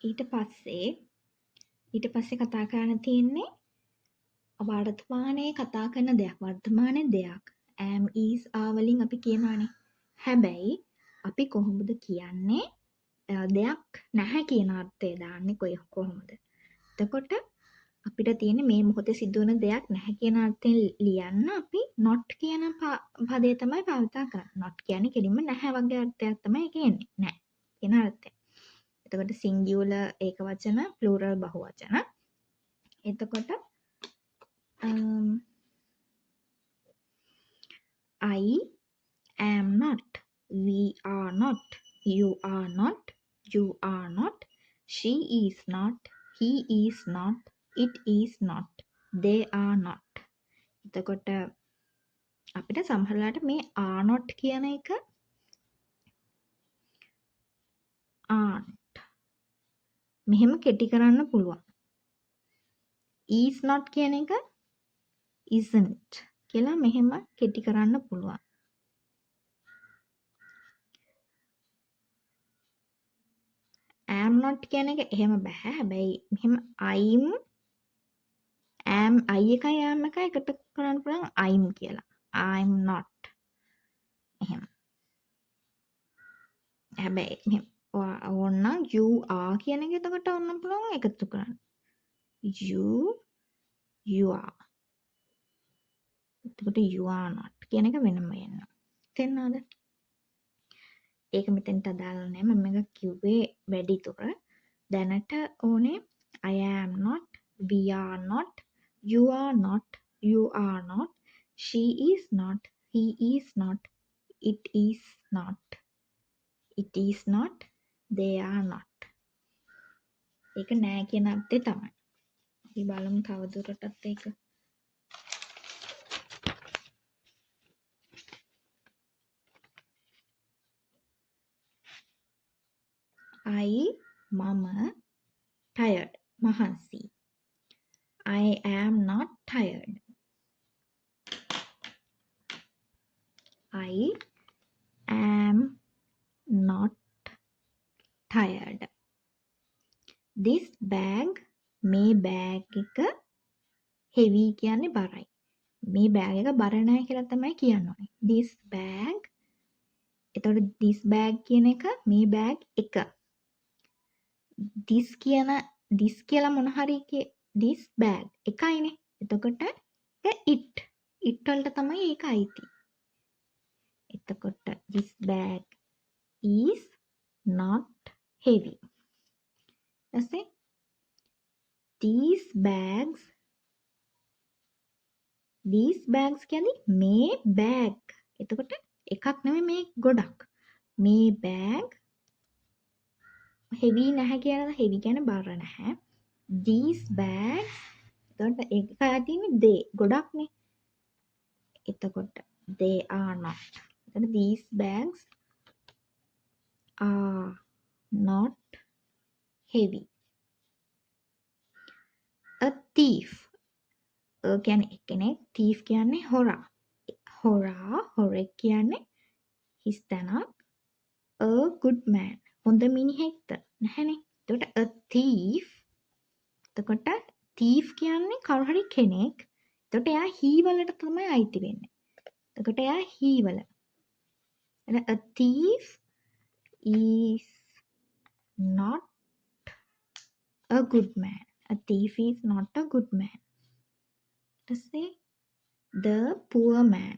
ඊට පස්සේ කතා කරන්න තියෙන්නේ වර්තමානයේ කතා කරන දෙයක්. වර්තමානයේ දෙයක්. am is are වලින් අපි කියනවානේ. හැබැයි අපි කොහොමද කියන්නේ දෙයක් නැහැ කියන අර්ථය දාන්නේ කොහොමද? එතකොට අපිට තියෙන්නේ මේ මොහොතේ සිදුවන දෙයක් නැහැ කියන අර්ථයෙන් ලියන්න අපි not කියන පදේ තමයි භාවිත කරන්නේ. not කියන්නේ කෙලින්ම නැහැ වගේ අර්ථයක් තමයි ඒකේ එන්නේ. නැහැ කියන අර්ථය. එතකොට singular ඒක වචන, plural බහුවචන. එතකොට I am not, we are not, you are not, you are not, she is not, he is not, it is not, they are not. එතකොට අපිට සමහරවිට මේ are not කියන එක aren't මෙහෙම කෙටි කරන්න පුළුවන්. is not කියන එක isn't කියලා මෙහෙම කෙටි කරන්න පුළුවන්. am not කියන එක එහෙම බෑ. හැබැයි මෙහෙම am I එකයි am එකයි එකට කරන්න පුළුවන් I'm කියලා. I'm not. එහෙම. හැබැයි මෙහෙම ඕනනම් you are කියන එක එතකොට ඕන්න පුළුවන් එකතු කරන්න. you are. එතකොට you are not කියන එක වෙනම එනවා. තේරුණාද? ඒක මෙතෙන්ට අදාළ නැහැ. මම මේක කිව්වේ වැඩිදුර. දැනට ඕනේ I am not, we are not, you are not, you are not, she is not, he is not, it is not, it is not, they are not. ඒක නෑ කියන අර්ථය තමයි. අපි බලමු තවදුරටත් ඒක. මම tired මහන්සි. I am not tired. I am not tired. This bag මේ බෑග් එක heavy කියන්නේ බරයි. මේ බෑග් එක බර නැහැ කියලා තමයි කියන්නේ. This bag එතකොට this bag කියන එක මේ බෑග් එක. this කියලා මොන හරි this bag එකයිනේ. එතකොට it වලට තමයි ඒක අයිති. එතකොට this bag is not heavy. ඊපස්සේ these bags කියන්නේ මේ bag. එතකොට එකක් නෙමෙයි මේ ගොඩක්. මේ bag heavy නැහැ කියලා heavy කියන්නේ බර නැහැ. these bags එතකොට ඒක තියෙන්නේ they ගොඩක්නේ. එතකොට they are not. එතකොට these bags are not heavy. a thief කියන්නේ කෙනෙක්, thief කියන්නේ හොරා. හොරෙක් කියන්නේ හිස් තැනක්. a good man හොඳ මිනිහෙක්ද නැහැනේ. එතකොට a thief එතකොට thief කියන්නේ කවුරු හරි කෙනෙක්. එතකොට එයා he වලට තමයි අයිති වෙන්නේ. එතකොට එයා he වල. a thief is not a good man. A thief is not a good man. Let's say the poor man.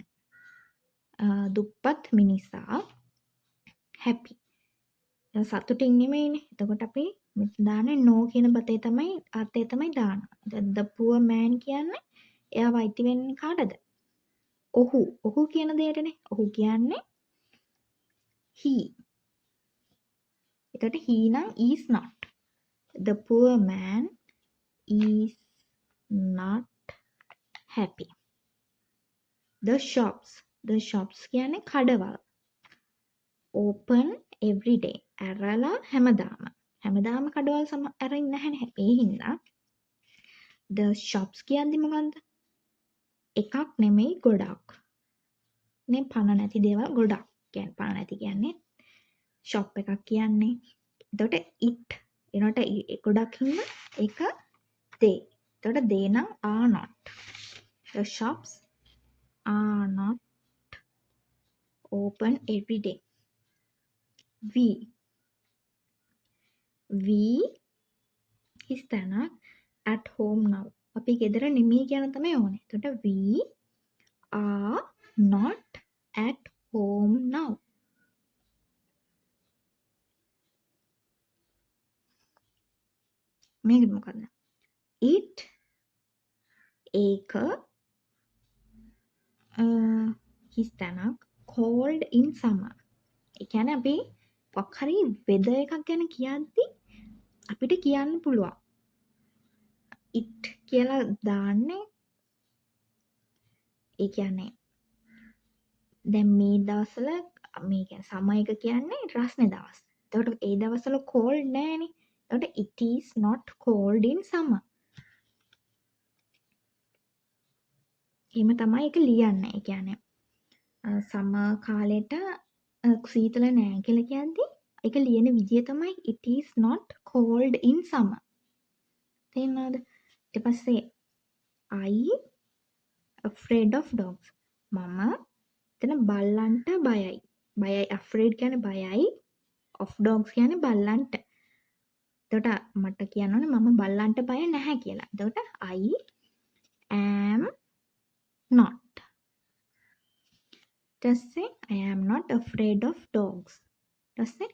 දුප්පත් මිනිසා happy. සතුටින් නෙමෙයිනේ. එතකොට අපි දාන්නේ no කියන පදේ තමයි අර්ථය තමයි දානවා. the poor man කියන්නේ එයා වයිති වෙන්නේ කාටද? ඔහු කියන දෙයටනේ. ඔහු කියන්නේ he. එතකොට he නම් is not. The poor man is not happy. The shops කියන්නේ කඩවල්. open every day. ඇරලා හැමදාම කඩවල් ඇරින් නැහැනේ. ඒ හින්දා the shops කියන්නේ මොකන්ද? එකක් නෙමෙයි ගොඩක්. නේ පණ නැති දේවල් ගොඩක්. කියන්නේ පණ නැති කියන්නේ shop එකක් කියන්නේ. එතකොට it ඒනට ගොඩක් හින්දා ඒක they. එතකොට they නම් are not. The shops are not open every day. We is තැනක් at home now. අපි ගෙදර නෙමෙයි කියන තමයි ඕනේ. එතකොට we are not at home now. මේක මොකද්ද? it ඒක is තැනක් cold in summer. ඒ කියන්නේ අපි මොකක් හරි weather එකක් ගැන කියද්දි අපිට කියන්න පුළුවන්. it කියලා දාන්නේ ඒ කියන්නේ දැන් මේ දවස්වල මේ කියන්නේ සමය එක කියන්නේ රස්නේ දවස්. එතකොට ඒ දවස්වල cold නෑනේ. එතකොට it is not cold in summer. එහෙම තමයි ඒක ලියන්නේ. ඒ කියන්නේ සමර් කාලෙට සීතල නෑ කියලා කියද්දි ඒක ලියන විදිය තමයි it is not cold in summer. තේරෙනවද? ඊට පස්සේ I afraid of dogs. මම එතන බල්ලන්ට බයයි. බයයි afraid කියන්නේ බයයි. of dogs කියන්නේ බල්ලන්ට. එතකොට මට කියන්න ඕනේ මම බල්ලන්ට බය නැහැ කියලා. එතකොට I am not. ඊට පස්සේ I am not afraid of dogs. ඊට පස්සේ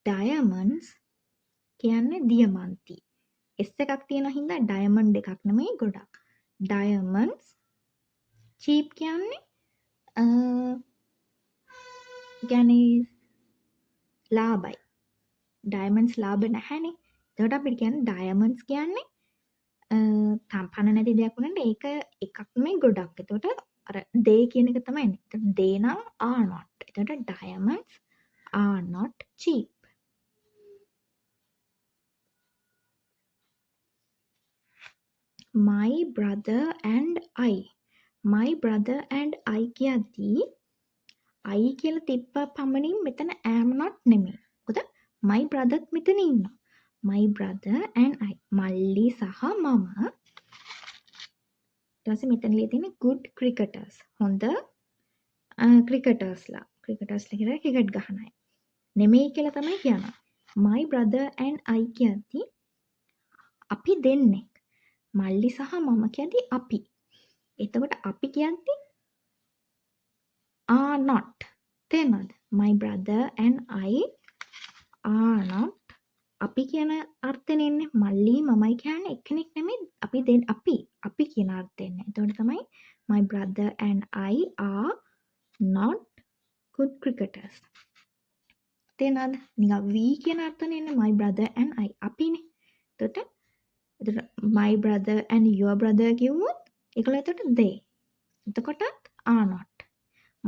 diamonds කියන්නේ දියමන්ති. S එකක් තියෙන හින්දා diamond එකක් නෙමෙයි ගොඩක්. diamonds cheap කියන්නේ කියන්නේ ලාභයි. diamonds ලාභ නැහැනේ. එතකොට අපිට කියන්නේ diamonds කියන්නේ පණ නැති දෙයක් වුණාට ඒක එකක් නෙමෙයි ගොඩක්. එතකොට අර they කියන එක තමයි එන්නේ. එතකොට they නම් are not. එතකොට diamonds are not cheap. My brother and I. My brother and I කියද්දී I කියලා තිබ්බ පමණින් මෙතන am not නෙමෙයි. මොකද my brother මෙතන ඉන්නවා. My brother and I. මල්ලි සහ මම. ඊට පස්සේ මෙතන ලියලා තියෙන්නේ good cricketers. හොඳ cricketers ලා. cricketers ලා කියලා ක්‍රිකට් ගහන අය. නෙමෙයි කියලා තමයි කියනවා. My brother and I කියද්දී අපි දෙන්නෙක්. මල්ලි සහ මම කියද්දී අපි. එතකොට අපි කියද්දී are not. තේරෙනවද? My brother and I are not. අපි කියන අර්ථයෙන් එන්නේ මල්ලි මමයි කියන්නේ එක්කෙනෙක් නෙමෙයි අපි අපි කියන අර්ථයෙන්. එතකොට තමයි my brother and I are not good cricketers. තේරෙනවද? නිකන් we කියන අර්ථයෙන් එන්නේ my brother and I අපිනේ. එතකොට my brother and your brother කිව්වොත් ඒකල එතකොට they. එතකොටත් are not.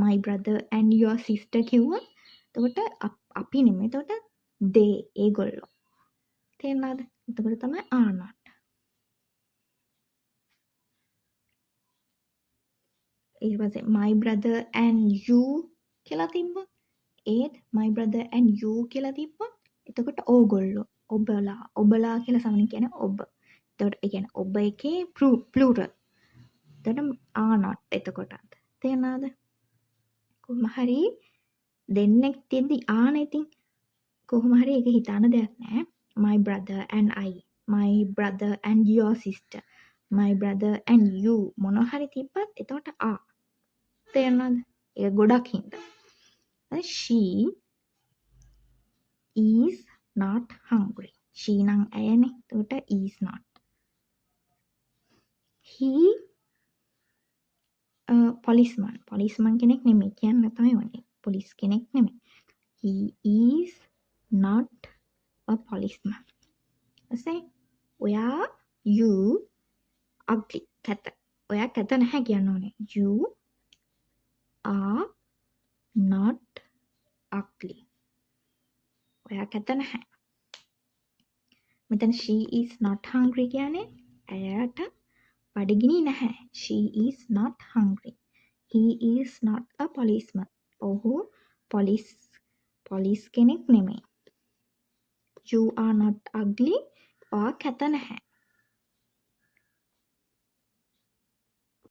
my brother and your sister කිව්වොත් එතකොට අපි නෙමෙයි එතකොට they ඒගොල්ලෝ. තේරෙනවද? එතකොට තමයි are not. ඊට පස්සේ my brother and you කියලා තිබ්බොත් ඒත් my brother and you කියලා තිබ්බොත් එතකොට ඕගොල්ලෝ ඔබලා කියලා සමහරවිට කියන්නේ ඔබ. එතකොට ඒ කියන්නේ ඔබ එකේ plural. එතකොට are not එතකොටත්. තේරෙනවද? කොහොම හරි දෙන්නෙක් තියෙද්දි ආනේ ඉතින් කොහොම හරි ඒක හිතන්න දෙයක් නැහැ. my brother and I, my brother and your sister, my brother and you මොනවා හරි තිබ්බත් එතකොට තේරෙනවද? ඒක ගොඩක් හින්දා. she is not hungry. she නම් ඇයනේ. එතකොට is not. he policeman කෙනෙක් නෙමෙයි කියන්න තමයි ඕනේ. police කෙනෙක් නෙමෙයි. he is not a policeman. say ඔයා you ugly කැත. ඔයා කැත නැහැ කියන්න ඕනේ. you are not ugly. ඔයා කැත නැහැ. මෙතන she is not hungry කියන්නේ ඇයට බඩගිනි නැහැ. she is not hungry. he is not a policeman. ඔහු police කෙනෙක් නෙමෙයි. You are not ugly. ඔයා කැත නැහැ.